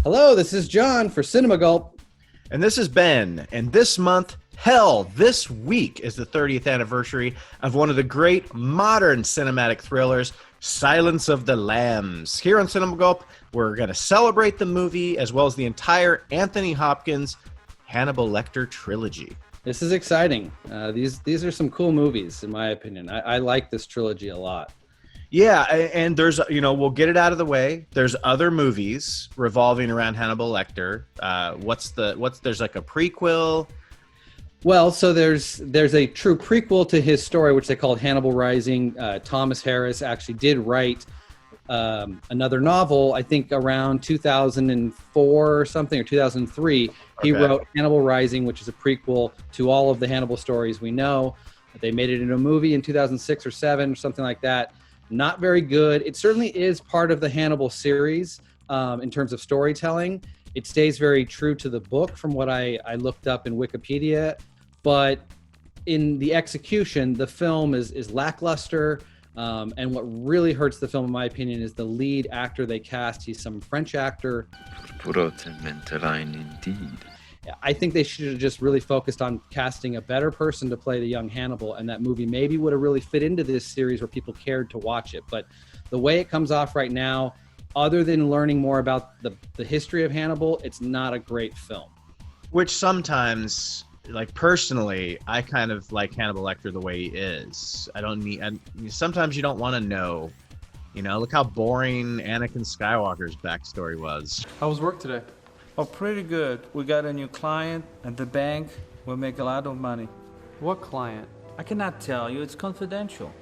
Hello, this is John for Cinema Gulp. And this is Ben. And this month, this week is the 30th anniversary of one of the great modern cinematic thrillers, Silence of the Lambs. Here on Cinema Gulp, we're going to celebrate the movie as well as the entire Anthony Hopkins Hannibal Lecter trilogy. This is exciting. These are some cool movies, in my opinion. I like this trilogy a lot. Yeah, and there's, we'll get it out of the way. There's other movies revolving around Hannibal Lecter. There's like a prequel. Well, so there's a true prequel to his story, which they called Hannibal Rising. Thomas Harris actually did write another novel, I think around 2004 or something, or 2003. He wrote Hannibal Rising, which is a prequel to all of the Hannibal stories we know. They made it into a movie in 2006 or 7 or something like that. Not very good. It certainly is part of the Hannibal series in terms of storytelling. It stays very true to the book from what I looked up in Wikipedia. But in the execution, the film is lackluster. And what really hurts the film, in my opinion, is the lead actor they cast. He's some French actor. Indeed. I think they should have just really focused on casting a better person to play the young Hannibal, and that movie maybe would have really fit into this series where people cared to watch it. But the way it comes off right now, other than learning more about the history of Hannibal, it's not a great film. Which sometimes, like personally, I kind of like Hannibal Lecter the way he is. Sometimes you don't want to know. Look how boring Anakin Skywalker's backstory was. How was work today? Oh, pretty good. We got a new client at the bank. We'll make a lot of money. What client? I cannot tell you. It's confidential.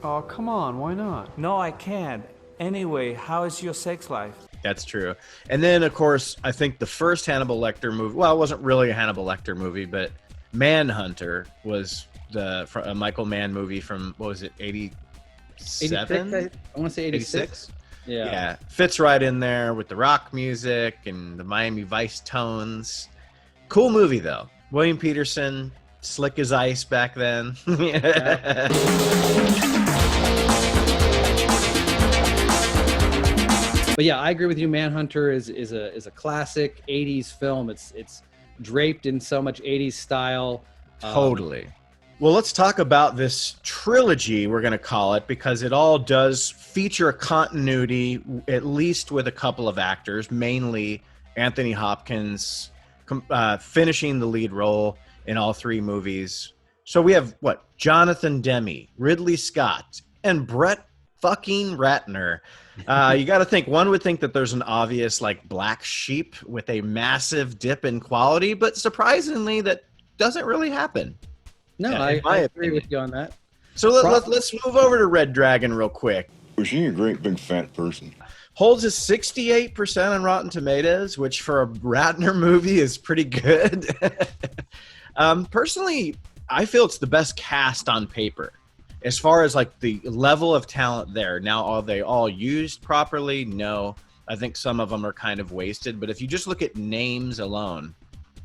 Oh, come on. Why not? No, I can't. Anyway, how is your sex life? That's true. And then, of course, I think the first Hannibal Lecter movie, well, it wasn't really a Hannibal Lecter movie, but Manhunter was a Michael Mann movie from, what was it, 87? I want to say 86. Yeah, fits right in there with the rock music and the Miami Vice tones. Cool movie, though. William Peterson, slick as ice back then. But yeah, I agree with you. Manhunter is a classic 80s film. It's draped in so much 80s style. Totally. Well, let's talk about this trilogy, we're going to call it, because it all does feature a continuity, at least with a couple of actors, mainly Anthony Hopkins finishing the lead role in all three movies. So we have, Jonathan Demme, Ridley Scott, and Brett fucking Ratner. You got to think, one would think that there's an obvious, black sheep with a massive dip in quality, but surprisingly, that doesn't really happen. No, I agree with you on that. So let's move over to Red Dragon real quick. Was she a great big fat person? Holds a 68% on Rotten Tomatoes, which for a Ratner movie is pretty good. Personally, I feel it's the best cast on paper. As far as the level of talent there. Now, are they all used properly? No. I think some of them are kind of wasted. But if you just look at names alone,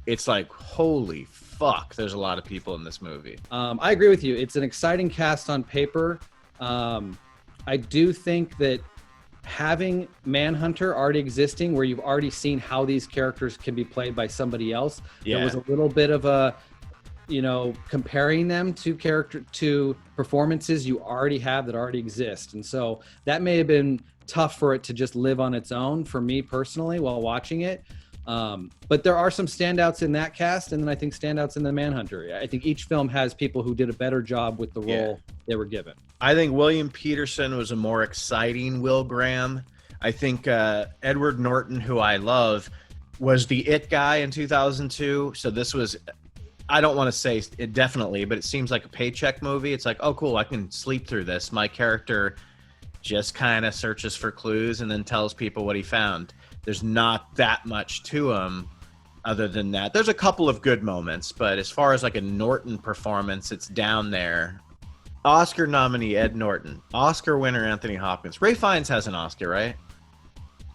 it's holy fuck, there's a lot of people in this movie. I agree with you. It's an exciting cast on paper. I do think that having Manhunter already existing, where you've already seen how these characters can be played by somebody else, there was a little bit of a, comparing them to performances you already have that already exist. And so that may have been tough for it to just live on its own for me personally while watching it. But there are some standouts in that cast, and then I think standouts in the Manhunter. I think each film has people who did a better job with the role they were given. I think William Peterson was a more exciting Will Graham. I think Edward Norton, who I love, was the it guy in 2002. So this was, I don't want to say it definitely, but it seems like a paycheck movie. It's oh, cool, I can sleep through this. My character just kind of searches for clues and then tells people what he found. There's not that much to him other than that. There's a couple of good moments, but as far as a Norton performance, it's down there. Oscar nominee Ed Norton. Oscar winner Anthony Hopkins. Ray Fiennes has an Oscar, right?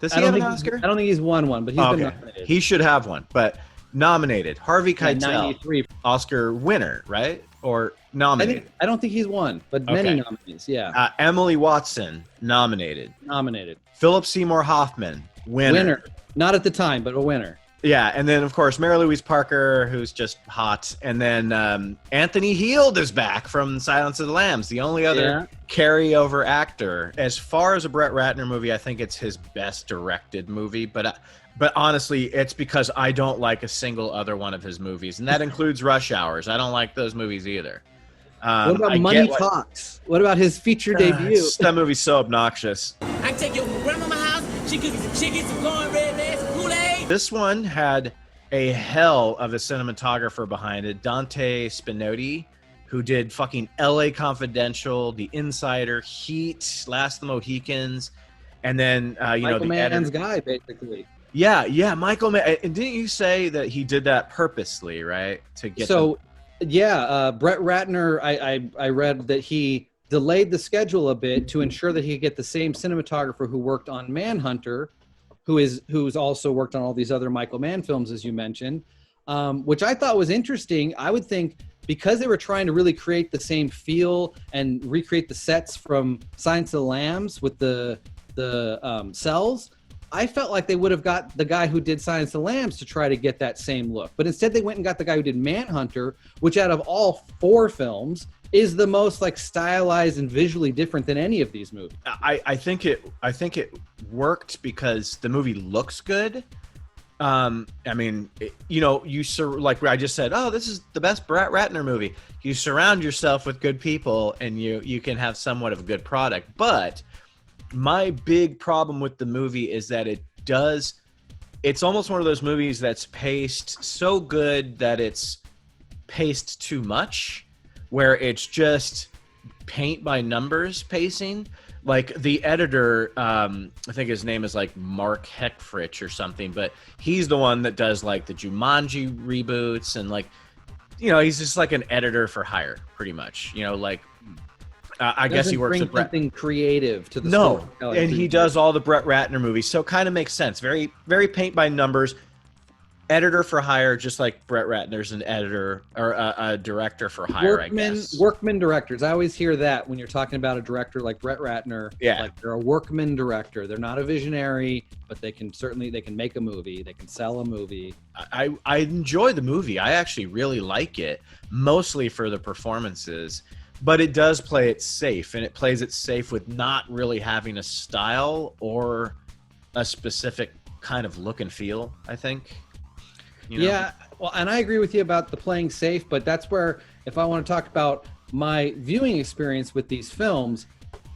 Does he have an Oscar? I don't think he's won one, but he's been nominated. He should have one, but nominated. Harvey Keitel. 93. Oscar winner, right? Or nominated? I don't think he's won, but many nominees, yeah. Emily Watson, nominated. Nominated. Philip Seymour Hoffman, winner. Not at the time, but a winner. Yeah, and then of course Mary Louise Parker, who's just hot, and then Anthony Heald is back from Silence of the Lambs, the only other carryover actor. As far as a Brett Ratner movie, I think it's his best directed movie, but honestly, it's because I don't like a single other one of his movies, and that includes Rush Hours. I don't like those movies either. What about Money Talks? What about his feature debut? That movie's so obnoxious. I can take you to grandmama's house. She cooks some chicken, some cornbread, man, some Kool-Aid. This one had a hell of a cinematographer behind it, Dante Spinotti, who did fucking L.A. Confidential, The Insider, Heat, Last of the Mohicans, and then Michael Mann's guy, basically. Yeah, Michael Mann. And didn't you say that he did that purposely, right? To get Brett Ratner, I read that he delayed the schedule a bit to ensure that he could get the same cinematographer who worked on Manhunter, who's also worked on all these other Michael Mann films, as you mentioned, which I thought was interesting. I would think because they were trying to really create the same feel and recreate the sets from Silence of the Lambs with the cells, I felt like they would have got the guy who did Silence of the Lambs to try to get that same look. But instead they went and got the guy who did Manhunter, which out of all 4 films is the most like stylized and visually different than any of these movies. I think it worked because the movie looks good. I mean, like I just said, oh, this is the best Brett Ratner movie. You surround yourself with good people and you can have somewhat of a good product. But my big problem with the movie is that it's almost one of those movies that's paced so good that it's paced too much, where it's just paint by numbers pacing. Like the editor, I think his name is like Mark Heckfrich or something, but he's the one that does like the Jumanji reboots and like, he's just like an editor for hire, pretty much. I guess he works with something creative to the story. And he does all the Brett Ratner movies, so it kind of makes sense. Very, very paint by numbers. Editor for hire, just like Brett Ratner's an editor or a director for hire, I guess. Workman directors. I always hear that when you're talking about a director like Brett Ratner. Yeah. Like they're a workman director. They're not a visionary, but they can make a movie. They can sell a movie. I enjoy the movie. I actually really like it, mostly for the performances. But it does play it safe, and it plays it safe with not really having a style or a specific kind of look and feel, I think. Yeah, well, and I agree with you about the playing safe, but that's where, if I want to talk about my viewing experience with these films,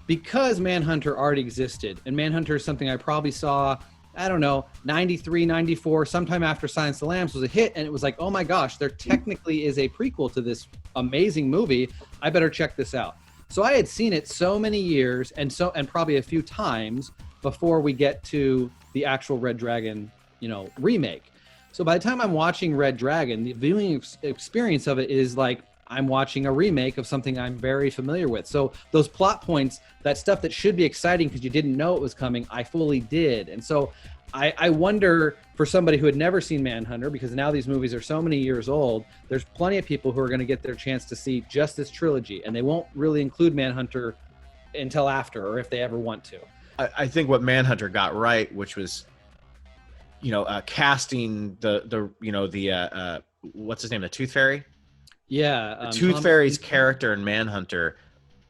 because Manhunter already existed, and Manhunter is something I probably saw, I don't know, 93, 94, sometime after Silence of the Lambs was a hit, and it was like, oh my gosh, there technically is a prequel to this amazing movie. I better check this out. So I had seen it so many years and probably a few times before we get to the actual Red Dragon, remake. So by the time I'm watching Red Dragon, the viewing experience of it is like I'm watching a remake of something I'm very familiar with. So those plot points, that stuff that should be exciting because you didn't know it was coming, I fully did. And so I wonder, for somebody who had never seen Manhunter, because now these movies are so many years old, there's plenty of people who are going to get their chance to see just this trilogy, and they won't really include Manhunter until after, or if they ever want to. I think what Manhunter got right, which was, casting the what's his name, the Tooth Fairy? Yeah. Tooth Fairy's character in Manhunter,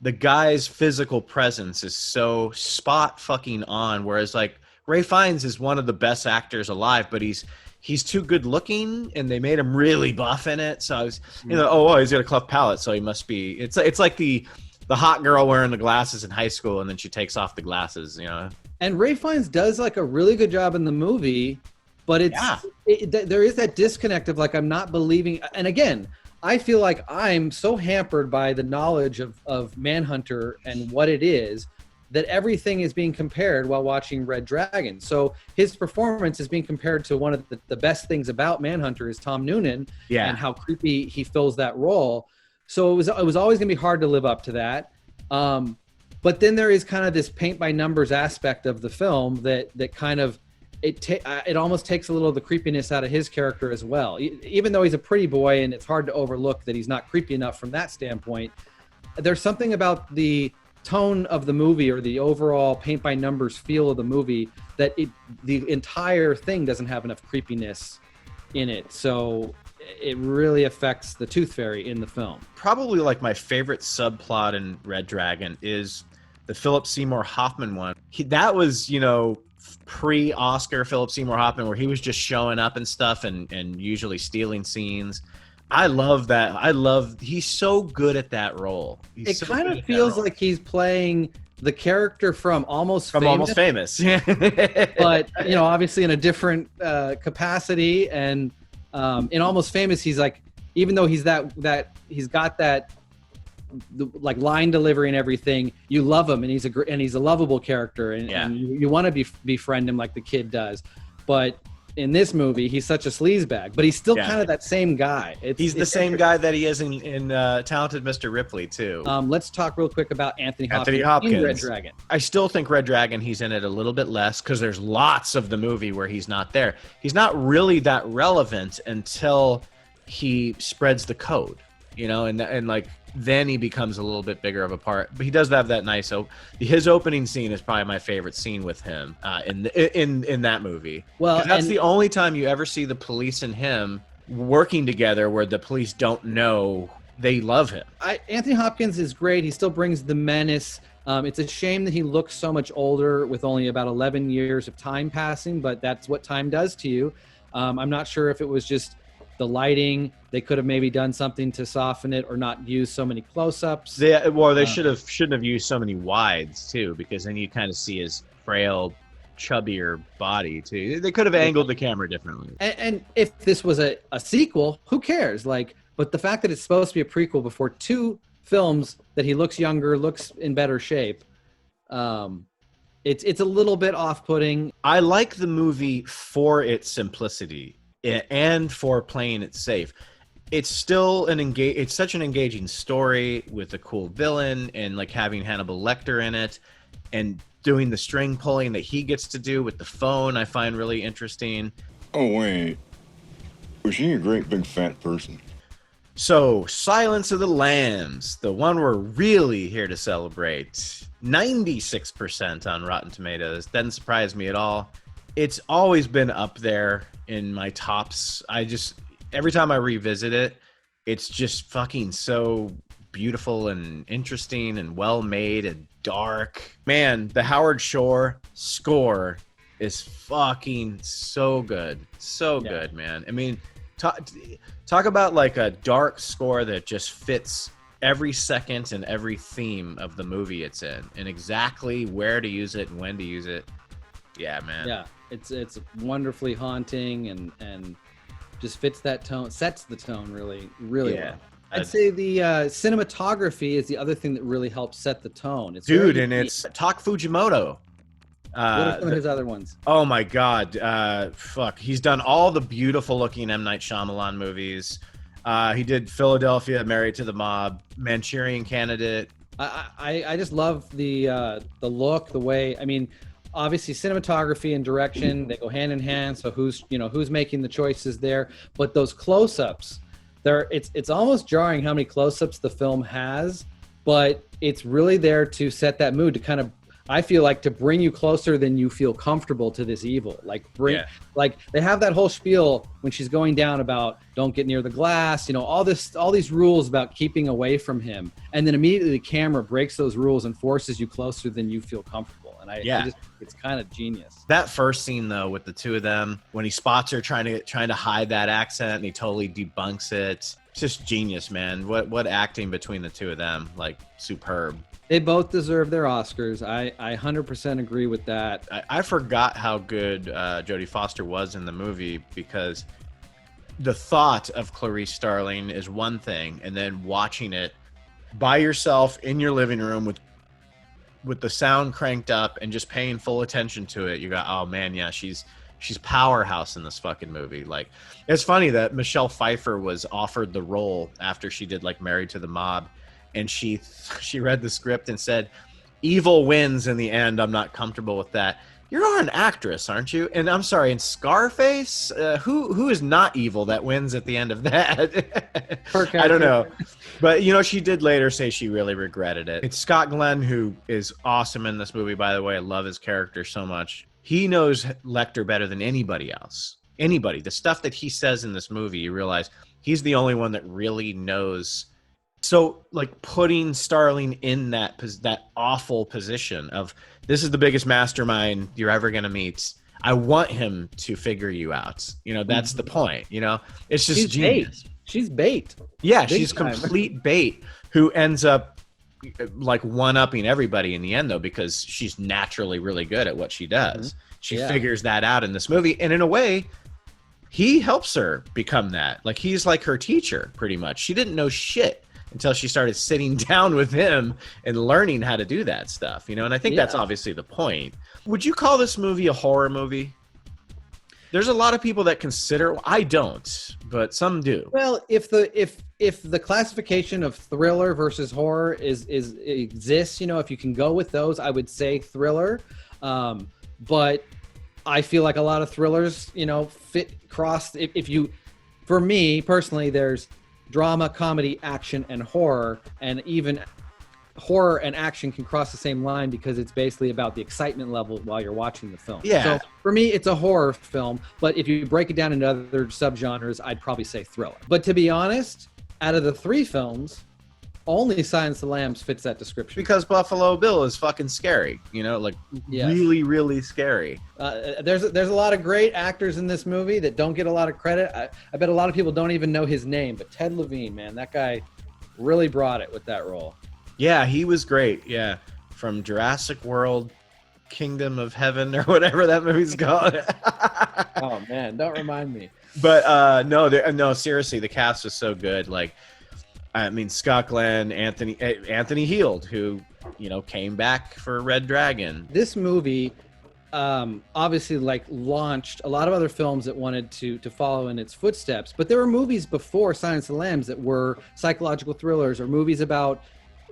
the guy's physical presence is so spot fucking on, whereas like Ray Fiennes is one of the best actors alive, but he's too good looking, and they made him really buff in it. So I was, he's got a cleft palate, so he must be. It's like the hot girl wearing the glasses in high school, and then she takes off the glasses, And Ray Fiennes does like a really good job in the movie, but there is that disconnect of like, I'm not believing. And again, I feel like I'm so hampered by the knowledge of Manhunter and what it is, that everything is being compared while watching Red Dragon. So his performance is being compared to one of the best things about Manhunter is Tom Noonan, and how creepy he fills that role. So it was always gonna be hard to live up to that. But then there is kind of this paint by numbers aspect of the film that kind of, it almost takes a little of the creepiness out of his character as well. Even though he's a pretty boy, and it's hard to overlook that he's not creepy enough from that standpoint, there's something about the tone of the movie or the overall paint by numbers feel of the movie that the entire thing doesn't have enough creepiness in it. So it really affects the Tooth Fairy in the film. Probably like my favorite subplot in Red Dragon is the Philip Seymour Hoffman one. That was, you know, pre-Oscar Philip Seymour Hoffman, where he was just showing up and stuff and usually stealing scenes. I love that. He's so good at that role. It kind of feels like he's playing the character from Almost Famous. But, you know, obviously in a different capacity. And in Almost Famous, he's like, even though he's he's got that like line delivery and everything, you love him, and he's a lovable character, and you want to befriend him like the kid does. But in this movie, he's such a sleazebag, but he's still kind of that same guy. He's the same guy that he is in Talented Mr. Ripley too. Let's talk real quick about Anthony Hopkins in Red Dragon. I still think Red Dragon, he's in it a little bit less because there's lots of the movie where he's not there. He's not really that relevant until he spreads the code, you know, and like then he becomes a little bit bigger of a part. But he does have that nice. His opening scene is probably my favorite scene with him in that movie. Well, that's the only time you ever see the police and him working together, where the police don't know they love him. Anthony Hopkins is great. He still brings the menace. It's a shame that he looks so much older with only about 11 years of time passing, but that's what time does to you. I'm not sure if it was just the lighting. They could have maybe done something to soften it or not use so many close-ups. They shouldn't have used so many wides too, because then you kind of see his frail, chubbier body too. They could have angled the camera differently. And if this was a sequel, who cares? Like, but the fact that it's supposed to be a prequel before two films that he looks younger, looks in better shape, it's a little bit off-putting. I like the movie for its simplicity and for playing it safe. It's still it's such an engaging story with a cool villain, and like having Hannibal Lecter in it and doing the string pulling that he gets to do with the phone, I find really interesting. Oh, wait. Was she a great big fat person? So, Silence of the Lambs, the one we're really here to celebrate. 96% on Rotten Tomatoes. Doesn't surprise me at all. It's always been up there in my tops. Every time I revisit it, it's just fucking so beautiful and interesting and well made and dark. Man, the Howard Shore score is fucking so good. So good, man. I mean, talk about like a dark score that just fits every second and every theme of the movie it's in, and exactly where to use it and when to use it. Yeah, man. Yeah, it's wonderfully haunting and just fits that tone, sets the tone really well. I'd say the cinematography is the other thing that really helps set the tone. It's it's Tak Fujimoto. What are some of his other ones? Oh my God. He's done all the beautiful looking M. Night Shyamalan movies. He did Philadelphia, Married to the Mob, Manchurian Candidate. I just love the look, the way, I mean, obviously cinematography and direction, they go hand in hand. So who's making the choices there, but those close-ups, it's almost jarring how many close-ups the film has, but it's really there to set that mood, to kind of, I feel like, to bring you closer than you feel comfortable to this evil. Like like they have that whole spiel when she's going down about don't get near the glass, you know, all these rules about keeping away from him, and then immediately the camera breaks those rules and forces you closer than you feel comfortable. And it's kind of genius. That first scene though, with the two of them, when he spots her trying to hide that accent and he totally debunks it, it's just genius, man. What acting between the two of them, like superb. They both deserve their Oscars. I 100% agree with that. I forgot how good Jodie Foster was in the movie, because the thought of Clarice Starling is one thing, and then watching it by yourself in your living room with the sound cranked up and just paying full attention to it, you go, oh man, yeah, she's powerhouse in this fucking movie. Like, it's funny that Michelle Pfeiffer was offered the role after she did like Married to the Mob, and she read the script and said, evil wins in the end, I'm not comfortable with that. you're an actress, aren't you? And I'm sorry, in Scarface, who is not evil that wins at the end of that? I don't know. But, you know, she did later say she really regretted it. It's Scott Glenn, who is awesome in this movie, by the way. I love his character so much. He knows Lecter better than anybody else. Anybody. The stuff that he says in this movie, you realize he's the only one that really knows. So, like, putting Starling in that awful position of, this is the biggest mastermind you're ever going to meet. I want him to figure you out. You know, that's the point. You know, it's just genius. She's bait. Yeah, Big she's time. complete bait who ends up like one-upping everybody in the end, though, because she's naturally really good at what she does. She figures that out in this movie. And in a way, he helps her become that. Like, he's like her teacher, pretty much. She didn't know shit until she started sitting down with him and learning how to do that stuff, you know? And I think that's obviously the point. Would you call this movie a horror movie? There's a lot of people that consider, I don't, but some do. Well, if the classification of thriller versus horror exists, you know, if you can go with those, I would say thriller. But I feel like a lot of thrillers, you know, for me personally, there's drama, comedy, action, and horror, and even horror and action can cross the same line because it's basically about the excitement level while you're watching the film. Yeah. So for me, it's a horror film, but if you break it down into other subgenres, I'd probably say thriller. But to be honest, out of the three films, only Silence of the Lambs fits that description. Because Buffalo Bill is fucking scary, you know, like really, really scary. There's a lot of great actors in this movie that don't get a lot of credit. I bet a lot of people don't even know his name, but Ted Levine, man, that guy really brought it with that role. Yeah, he was great. Yeah, from Jurassic World, Kingdom of Heaven, or whatever that movie's called. Oh man, don't remind me. But no, seriously, the cast was so good. Like, I mean, Scott Glenn, Anthony Heald, who, you know, came back for Red Dragon. This movie obviously like launched a lot of other films that wanted to follow in its footsteps, but there were movies before Silence of the Lambs that were psychological thrillers or movies about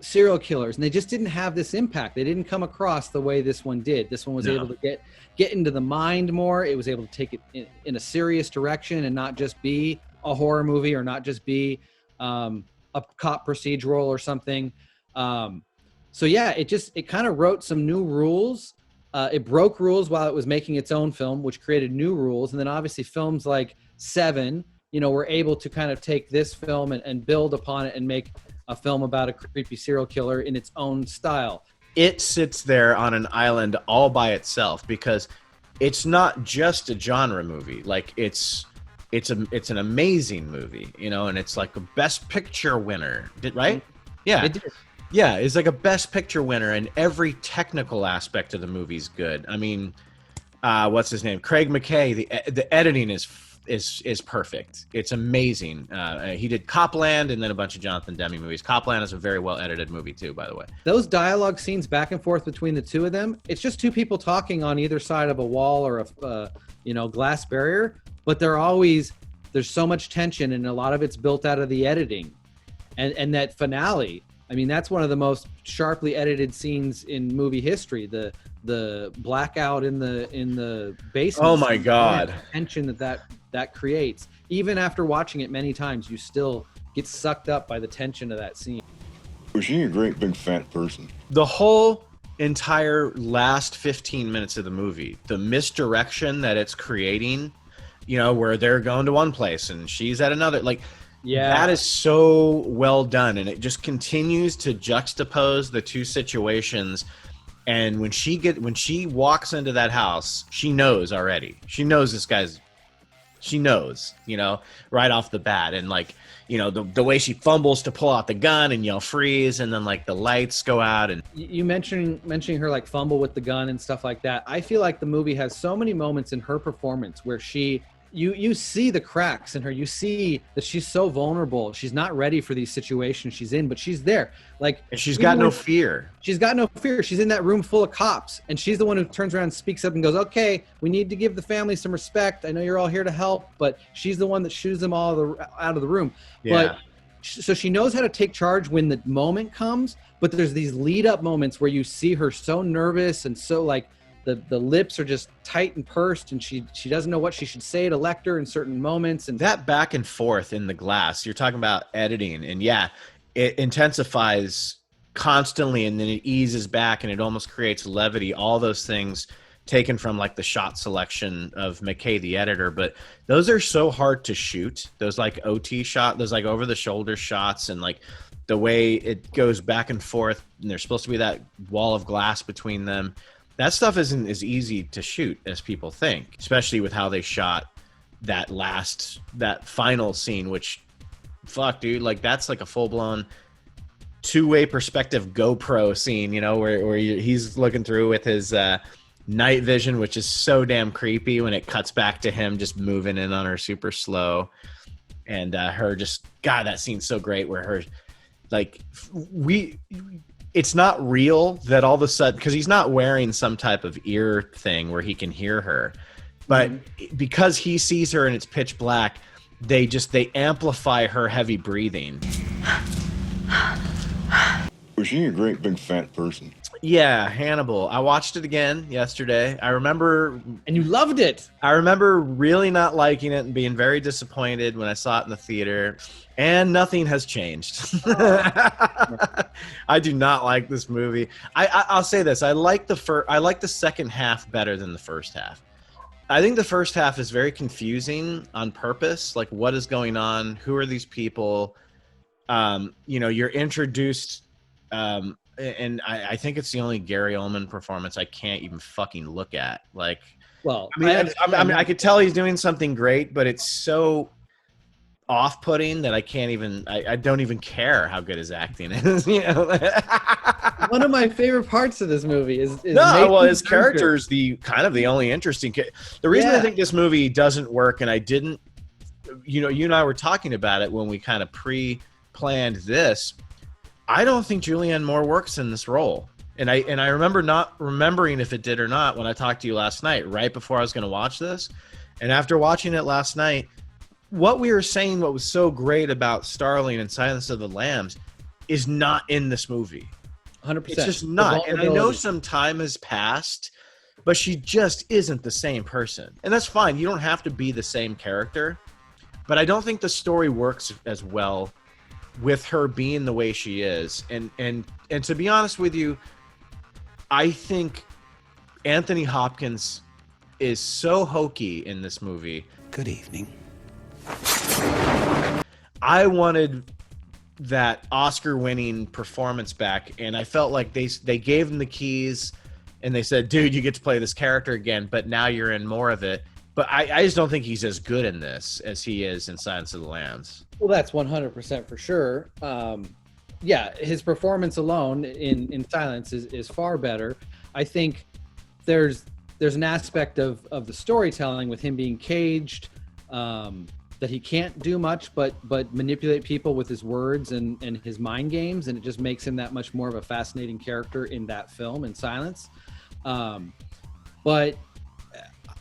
serial killers, and they just didn't have this impact. They didn't come across the way this one did. This one was able to get into the mind more. It was able to take it in a serious direction and not just be a horror movie or not just be a cop procedural or something. So yeah, it kind of wrote some new rules. It broke rules while it was making its own film, which created new rules. And then obviously films like Seven, you know, were able to kind of take this film and build upon it and make a film about a creepy serial killer in its own style. It sits there on an island all by itself because it's not just a genre movie. Like, it's an amazing movie, you know, and it's like a Best Picture winner, right? Yeah. It did. Yeah, it's like a Best Picture winner, and every technical aspect of the movie's good. I mean, what's his name? Craig McKay. The editing is perfect. It's amazing. He did Copland and then a bunch of Jonathan Demme movies. Copland is a very well edited movie too, by the way. Those dialogue scenes back and forth between the two of them, it's just two people talking on either side of a wall or a glass barrier, but there's so much tension, and a lot of it's built out of the editing. And that finale, I mean, that's one of the most sharply edited scenes in movie history. The blackout in the basement. Oh my God! The tension that creates. Even after watching it many times, you still get sucked up by the tension of that scene. Was she a great big fat person? The whole entire last 15 minutes of the movie, the misdirection that it's creating, you know, where they're going to one place and she's at another, like. Yeah, that is so well done, and it just continues to juxtapose the two situations. And when she walks into that house, she knows already. She knows this guy's. She knows, you know, right off the bat, and like, you know, the way she fumbles to pull out the gun and yell freeze, and then like the lights go out. And you mentioning her like fumble with the gun and stuff like that. I feel like the movie has so many moments in her performance where you see the cracks in her. You see that she's so vulnerable. She's not ready for these situations she's in, but she's there. Like, and she's got no fear. She's got no fear. She's in that room full of cops, and she's the one who turns around and speaks up and goes, "Okay, we need to give the family some respect. I know you're all here to help," but she's the one that shoos them all out of the room. Yeah. But so she knows how to take charge when the moment comes, but there's these lead up moments where you see her so nervous and so like the lips are just tight and pursed, and she doesn't know what she should say to Lecter in certain moments. And that back and forth in the glass, you're talking about editing, and yeah, it intensifies constantly and then it eases back and it almost creates levity. All those things taken from like the shot selection of McKay, the editor, but those are so hard to shoot. Those like OT shot, those like over the shoulder shots, and like the way it goes back and forth, and there's supposed to be that wall of glass between them. That stuff isn't as easy to shoot as people think, especially with how they shot that final scene, which, fuck, dude, like that's like a full-blown two-way perspective GoPro scene, you know, where he's looking through with his night vision, which is so damn creepy when it cuts back to him just moving in on her super slow. And her just, God, that scene's so great where her, like, it's not real that all of a sudden, because he's not wearing some type of ear thing where he can hear her, but because he sees her and it's pitch black, they amplify her heavy breathing. Was she a great big fat person? Yeah, Hannibal. I watched it again yesterday. And you loved it. I remember really not liking it and being very disappointed when I saw it in the theater, and nothing has changed. I do not like this movie. I'll say this: I like the second half better than the first half. I think the first half is very confusing on purpose. Like, what is going on? Who are these people? You're introduced. And I think it's the only Gary Oldman performance I can't even fucking look at. Like, well, I could tell he's doing something great, but it's so off-putting that I don't even care how good his acting is. You know, one of my favorite parts of this movie is his character is the only interesting. The reason I think this movie doesn't work, and I didn't, you and I were talking about it when we kind of pre-planned this. I don't think Julianne Moore works in this role. And I remember not remembering if it did or not when I talked to you last night, right before I was going to watch this. And after watching it last night, what we were saying, what was so great about Starling and Silence of the Lambs is not in this movie. 100%. It's just not. And I know some time has passed, but she just isn't the same person. And that's fine. You don't have to be the same character. But I don't think the story works as well with her being the way she is. And to be honest with you, I think Anthony Hopkins is so hokey in this movie. Good evening. I wanted that Oscar-winning performance back, and I felt like they gave him the keys and they said, dude, you get to play this character again, but now you're in more of it. But I just don't think he's as good in this as he is in Silence of the Lambs. Well, that's 100% for sure. His performance alone in Silence is far better. I think there's an aspect of the storytelling with him being caged, that he can't do much but manipulate people with his words and his mind games, and it just makes him that much more of a fascinating character in that film, in Silence. But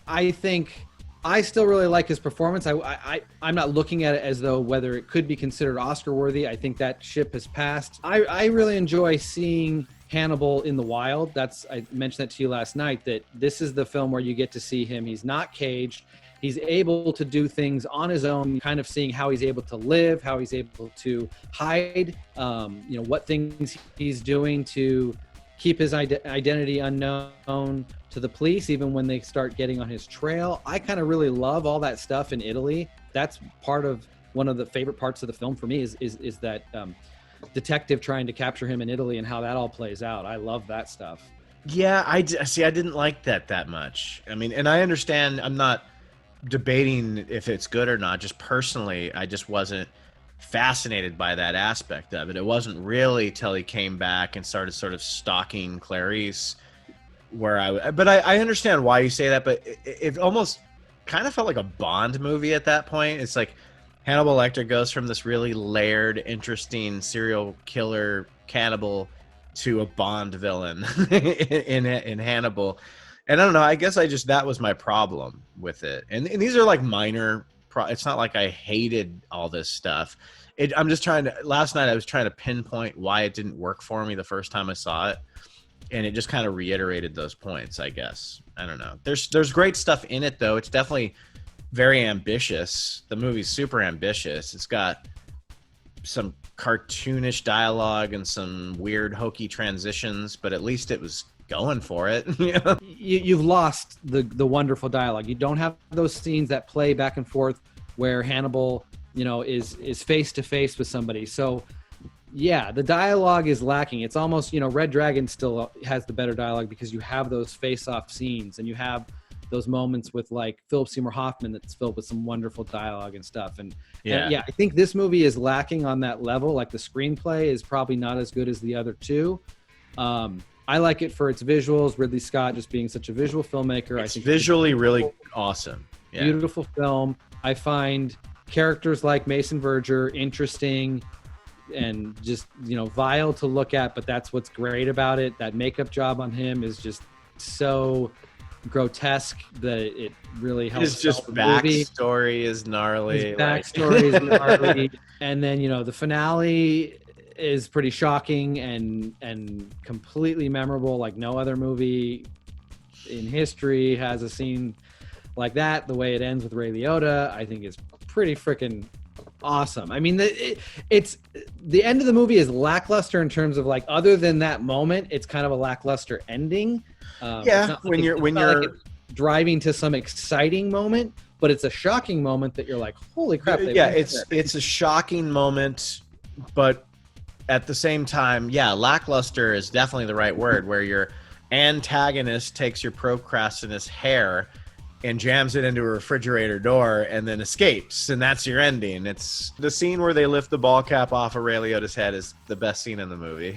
I think I still really like his performance. I'm not looking at it as though whether it could be considered Oscar worthy. I think that ship has passed. I really enjoy seeing Hannibal in the wild. I mentioned that to you last night, that this is the film where you get to see him. He's not caged. He's able to do things on his own, kind of seeing how he's able to live, how he's able to hide, what things he's doing to keep his identity unknown to the police, even when they start getting on his trail. I kind of really love all that stuff in Italy. That's part of one of the favorite parts of the film for me is that detective trying to capture him in Italy and how that all plays out. I love that stuff. Yeah, I didn't like that much. I mean, and I understand, I'm not debating if it's good or not. Just personally, I just wasn't fascinated by that aspect of it. It wasn't really till he came back and started sort of stalking Clarice but I understand why you say that, but it almost kind of felt like a Bond movie at that point. It's like Hannibal Lecter goes from this really layered, interesting serial killer cannibal to a Bond villain in Hannibal. And I don't know, I guess that was my problem with it. And these are like minor, it's not like I hated all this stuff. Last night I was trying to pinpoint why it didn't work for me the first time I saw it. and it just kind of reiterated those points, I guess. I don't know. There's great stuff in it, though. It's definitely very ambitious. The movie's super ambitious. It's got some cartoonish dialogue and some weird hokey transitions, but at least it was going for it. You've lost the wonderful dialogue. You don't have those scenes that play back and forth where Hannibal, is face to face with somebody. So yeah, the dialogue is lacking. It's almost, Red Dragon still has the better dialogue because you have those face-off scenes and you have those moments with like Philip Seymour Hoffman that's filled with some wonderful dialogue and stuff. And I think this movie is lacking on that level. Like the screenplay is probably not as good as the other two. I like it for its visuals. Ridley Scott just being such a visual filmmaker. It's visually really awesome. Yeah. Beautiful film. I find characters like Mason Verger interesting and just vile to look at, but that's what's great about it. That makeup job on him is just so grotesque that it really helps. His just backstory is gnarly. His backstory is gnarly. And then the finale is pretty shocking and completely memorable. Like no other movie in history has a scene like that. The way it ends with Ray Liotta, I think is pretty freaking awesome. I mean, it's the end of the movie is lackluster in terms of like, other than that moment, it's kind of a lackluster ending. When you're driving to some exciting moment, but it's a shocking moment that you're like, holy crap. It's a shocking moment, but at the same time, lackluster is definitely the right word, where your antagonist takes your procrastinous hair and jams it into a refrigerator door and then escapes, and that's your ending. It's the scene where they lift the ball cap off of Ray Liotta's head is the best scene in the movie.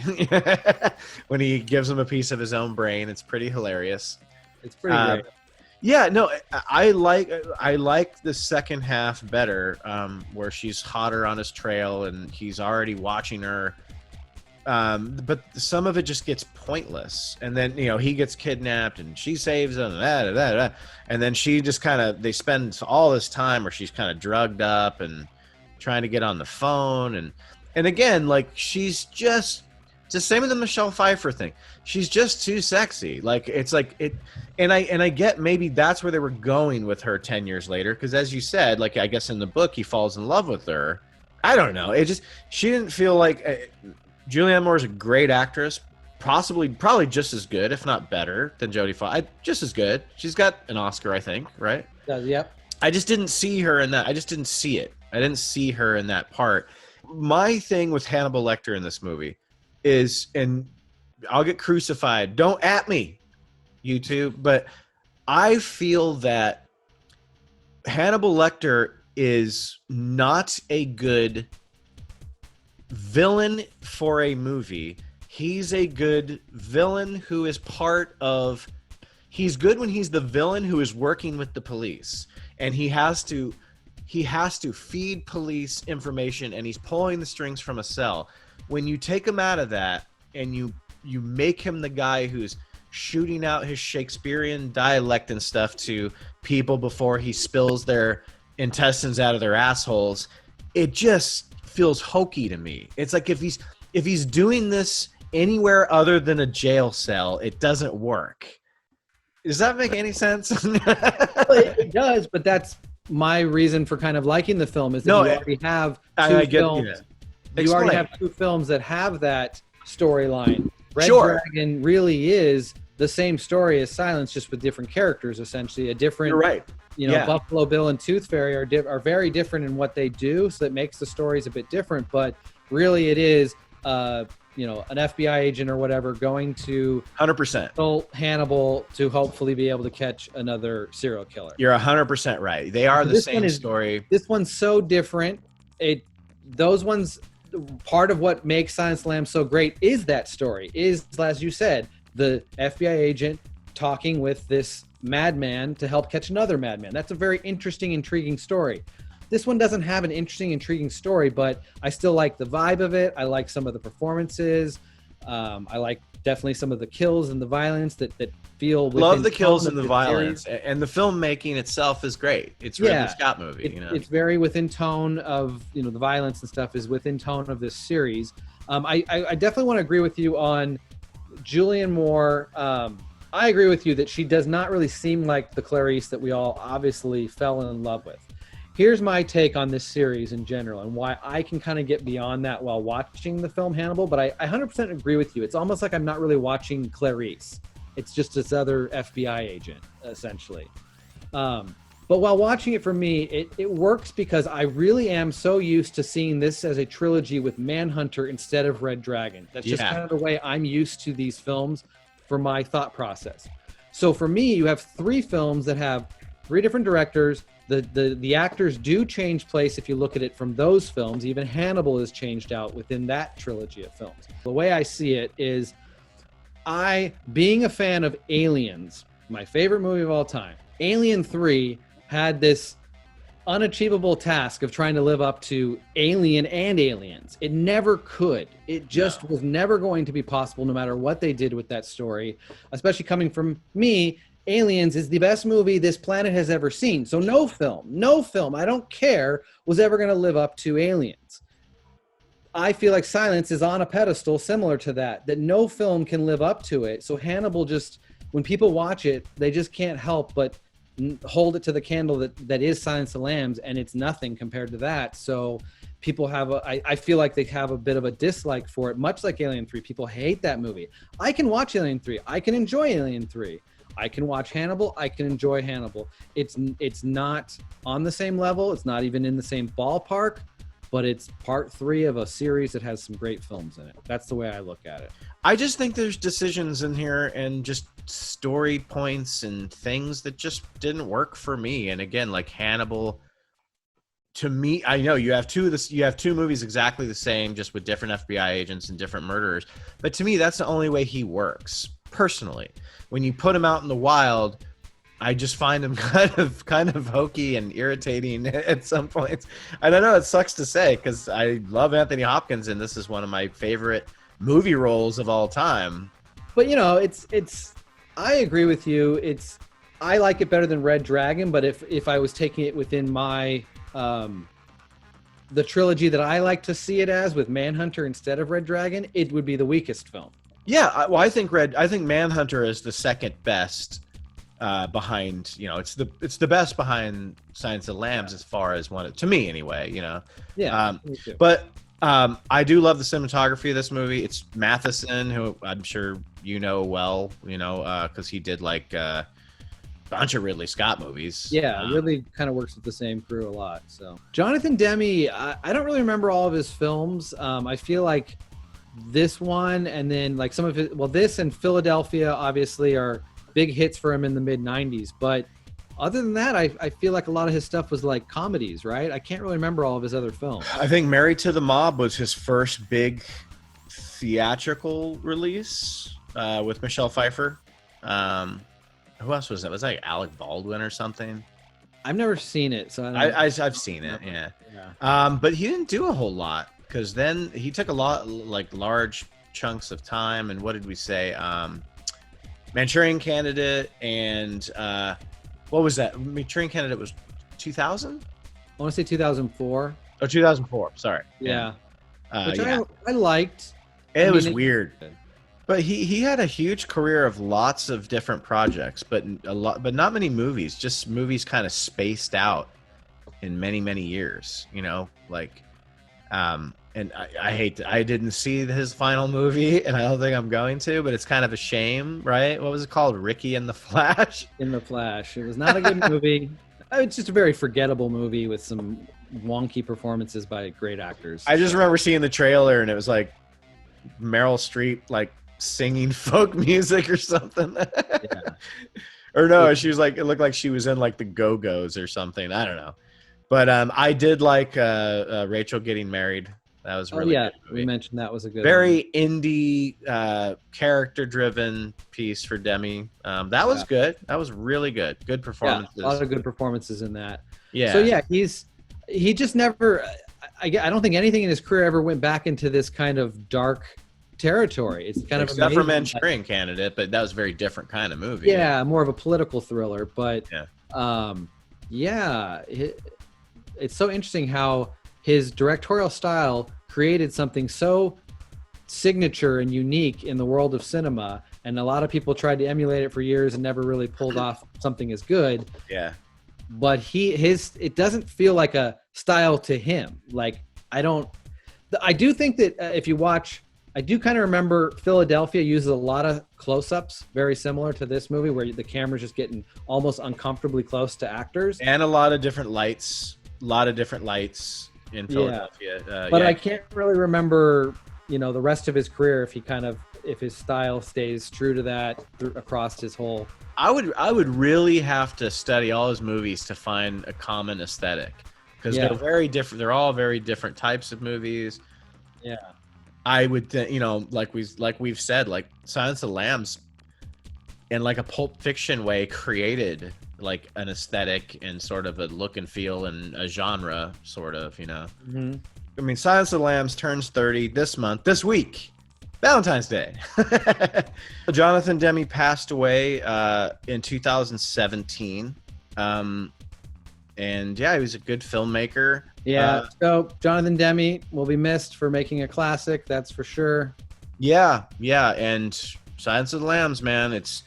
When he gives him a piece of his own brain, it's pretty hilarious. It's pretty great. Yeah, no, I like the second half better, where she's hotter on his trail and he's already watching her. But some of it just gets pointless, and then he gets kidnapped and she saves him, and then she just they spend all this time where she's kind of drugged up and trying to get on the phone, and again, like, she's just it's the same with the Michelle Pfeiffer thing. She's just too sexy. Like, it's like it, and I get maybe that's where they were going with her 10 years later, because as you said, like, I guess in the book he falls in love with her. I don't know. She didn't feel like. Julianne Moore is a great actress, probably just as good, if not better, than Jodie Foster. Just as good. She's got an Oscar, I think, right? Yep. I just didn't see her in that. I just didn't see it. I didn't see her in that part. My thing with Hannibal Lecter in this movie is, and I'll get crucified. Don't at me, YouTube. But I feel that Hannibal Lecter is not a good villain for a movie. He's a good villain who is part of. He's good when he's the villain who is working with the police, and he has to feed police information, and he's pulling the strings from a cell. When you take him out of that and you make him the guy who's shooting out his Shakespearean dialect and stuff to people before he spills their intestines out of their assholes, it just feels hokey to me. It's like if he's doing this anywhere other than a jail cell, it doesn't work. Does that make any sense? It does, but that's my reason for kind of liking the film, is that you already have two films. You already have two films that have that storyline. Red Dragon really is the same story as Silence, just with different characters, essentially. A different. You're right. Buffalo Bill and Tooth Fairy are very different in what they do, so that makes the stories a bit different. But really, it is an FBI agent or whatever going to 100% Hannibal to hopefully be able to catch another serial killer. You're 100% right. They are the same story. This one's so different. Those ones, part of what makes Silence of the Lambs so great is that story. Is, as you said, the FBI agent talking with this madman to help catch another madman. That's a very interesting, intriguing story. This one doesn't have an interesting, intriguing story, but I still like the vibe of it. I like some of the performances. I like definitely some of the kills and the violence that feel. Love the kills and the violence, and the filmmaking itself is great. It's a Ridley Scott movie. It's very within tone of the violence and stuff is within tone of this series. I definitely want to agree with you on Julianne Moore, I agree with you that she does not really seem like the Clarice that we all obviously fell in love with. Here's my take on this series in general and why I can kind of get beyond that while watching the film Hannibal, but I 100% agree with you. It's almost like I'm not really watching Clarice. It's just this other FBI agent, essentially. But while watching it, for me, it works because I really am so used to seeing this as a trilogy with Manhunter instead of Red Dragon. That's just kind of the way I'm used to these films for my thought process. So for me, you have 3 films that have 3 different directors. The actors do change place if you look at it from those films. Even Hannibal is changed out within that trilogy of films. The way I see it is, being a fan of Aliens, my favorite movie of all time, Alien 3 had this unachievable task of trying to live up to Alien and Aliens. It never could. It just was never going to be possible no matter what they did with that story, especially coming from me. Aliens is the best movie this planet has ever seen. So no film, I don't care, was ever going to live up to Aliens. I feel like Silence is on a pedestal similar to that no film can live up to it. So Hannibal, just when people watch it, they just can't help but hold it to the candle that is Silence of the Lambs, and it's nothing compared to that. So people have I feel like they have a bit of a dislike for it, much like Alien 3. People hate that movie. I can watch Alien 3. I can enjoy Alien 3. I can watch Hannibal. I can enjoy Hannibal. It's not on the same level. It's not even in the same ballpark, but it's part 3 of a series that has some great films in it. That's the way I look at it. I just think there's decisions in here and just story points and things that just didn't work for me. And again, like Hannibal, to me, I know you have two movies exactly the same, just with different FBI agents and different murderers. But to me, that's the only way he works personally. When you put him out in the wild, I just find him kind of hokey and irritating at some points. And I know it sucks to say because I love Anthony Hopkins and this is one of my favorite movie roles of all time. But it's I agree with you. I like it better than Red Dragon, but if I was taking it within my the trilogy that I like to see it as, with Manhunter instead of Red Dragon, it would be the weakest film. Yeah, well, I think Manhunter is the second best behind. It's the best behind Silence of the Lambs as far as one to me anyway. Yeah, me too. But I do love the cinematography of this movie. It's Matheson, who I'm sure you know well, because he did like a bunch of Ridley Scott movies. Yeah, Ridley kind of works with the same crew a lot. So Jonathan Demme, I don't really remember all of his films. I feel like this one and then like some of it, this and Philadelphia obviously are big hits for him in the mid-90s. But other than that, I feel like a lot of his stuff was like comedies, right? I can't really remember all of his other films. I think Married to the Mob was his first big theatrical release with Michelle Pfeiffer. Who else was that? Was that like Alec Baldwin or something? I've never seen it, so I've seen it, yeah. But he didn't do a whole lot because then he took a lot, like large chunks of time. And what did we say? Manchurian Candidate and what was that? Manchurian Candidate was 2000? I want to say 2004. Oh, 2004. Sorry. Yeah. Which yeah. I liked. It was weird. But he had a huge career of lots of different projects, but not many movies. Just movies kind of spaced out in many years. And I didn't see his final movie, and I don't think I'm going to. But it's kind of a shame, right? What was it called? Ricky and the Flash. In the Flash. It was not a good movie. It's just a very forgettable movie with some wonky performances by great actors. I just remember seeing the trailer, and it was like Meryl Streep, like singing folk music or something. Yeah. Or no, she was like, it looked like she was in like the Go-Go's or something. I don't know. But I did like Rachel Getting Married. That was really good movie. We mentioned that was a good very indie character-driven piece for Demi. That was good. That was really good. Good performances. Yeah, a lot of good performances in that. Yeah. So yeah, he just never. I don't think anything in his career ever went back into this kind of dark territory. It's kind of except for Manchurian Candidate, but that was a very different kind of movie. Yeah, more of a political thriller. But yeah, it's so interesting how his directorial style created something so signature and unique in the world of cinema, and a lot of people tried to emulate it for years and never really pulled off something as good. Yeah. But it doesn't feel like a style to him. Like, I do think that if you watch, I do kind of remember Philadelphia uses a lot of close-ups, very similar to this movie, where the camera's just getting almost uncomfortably close to acters. And a lot of different lights in Philadelphia. But I can't really remember, the rest of his career, if his style stays true to that across his whole. I would really have to study all his movies to find a common aesthetic, because they're very different. They're all very different types of movies. Yeah. I would, like we've said, like Silence of the Lambs, in like a Pulp Fiction way, created like an aesthetic and sort of a look and feel and a genre, sort of, Mm-hmm. I mean, Silence of the Lambs turns 30 this week, Valentine's Day. Jonathan Demme passed away in 2017. And yeah, he was a good filmmaker. Yeah. So Jonathan Demme will be missed for making a classic. That's for sure. Yeah. And Silence of the Lambs, man, it's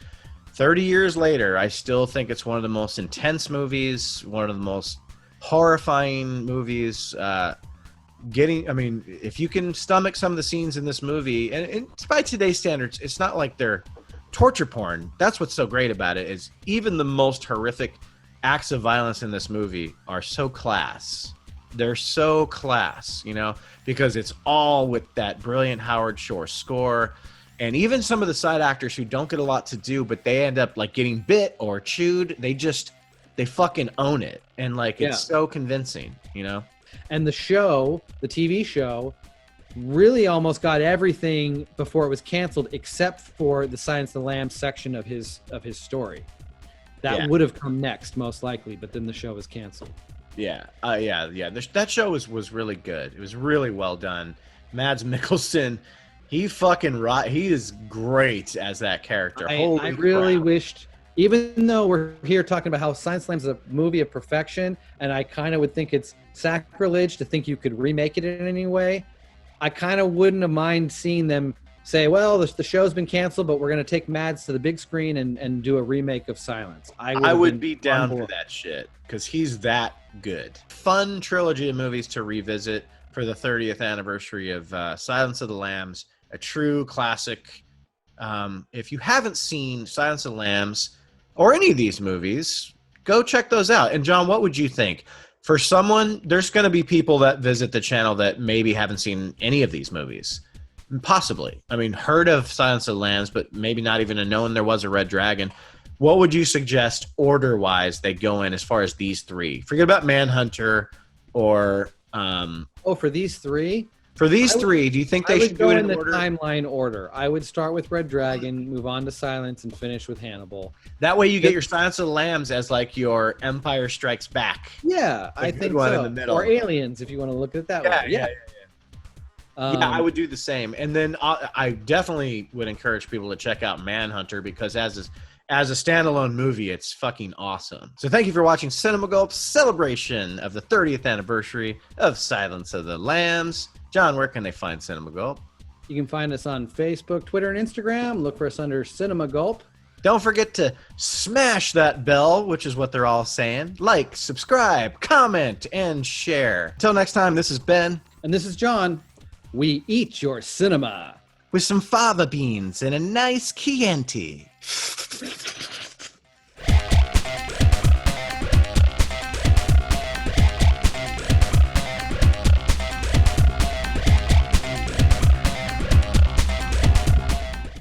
30 years later. I still think it's one of the most intense movies, one of the most horrifying movies. If you can stomach some of the scenes in this movie, and by today's standards, it's not like they're torture porn. That's what's so great about it, is even the most horrific acts of violence in this movie are so class. They're so class, because it's all with that brilliant Howard Shore score. And even some of the side actors who don't get a lot to do, but they end up like getting bit or chewed, they fucking own it. And it's so convincing, And the TV show, really almost got everything before it was canceled, except for the Silence of the Lambs section of his story. That would have come next, most likely, but then the show was canceled. Yeah. That show was really good. It was really well done. Mads Mikkelsen, he is great as that character. I really wished, even though we're here talking about how Silence of the Lambs is a movie of perfection, and I kind of would think it's sacrilege to think you could remake it in any way, I kind of wouldn't have mind seeing them say, well, the show's been canceled, but we're going to take Mads to the big screen and do a remake of Silence. I would be down for that shit, because he's that good. Fun trilogy of movies to revisit for the 30th anniversary of Silence of the Lambs, a true classic. If you haven't seen Silence of the Lambs or any of these movies, go check those out. And John, what would you think? For someone, there's going to be people that visit the channel that maybe haven't seen any of these movies. Possibly. I mean, heard of Silence of the Lambs, but maybe not even known there was a Red Dragon. What would you suggest order-wise they go in as far as these three? Forget about Manhunter or... for these three? For these three, do you think they should do it in the order? Timeline order. I would start with Red Dragon, move on to Silence, and finish with Hannibal. That way you get your Silence of the Lambs as like your Empire Strikes Back. Yeah, I think so. In the middle. Or Aliens, if you want to look at it that way. Yeah. I would do the same. And then I definitely would encourage people to check out Manhunter, because as a standalone movie, it's fucking awesome. So thank you for watching Cinema Gulp's celebration of the 30th anniversary of Silence of the Lambs. John, where can they find Cinema Gulp? You can find us on Facebook, Twitter, and Instagram. Look for us under Cinema Gulp. Don't forget to smash that bell, which is what they're all saying. Like, subscribe, comment, and share. Until next time, this is Ben. And this is John. We eat your cinema. With some fava beans and a nice Chianti.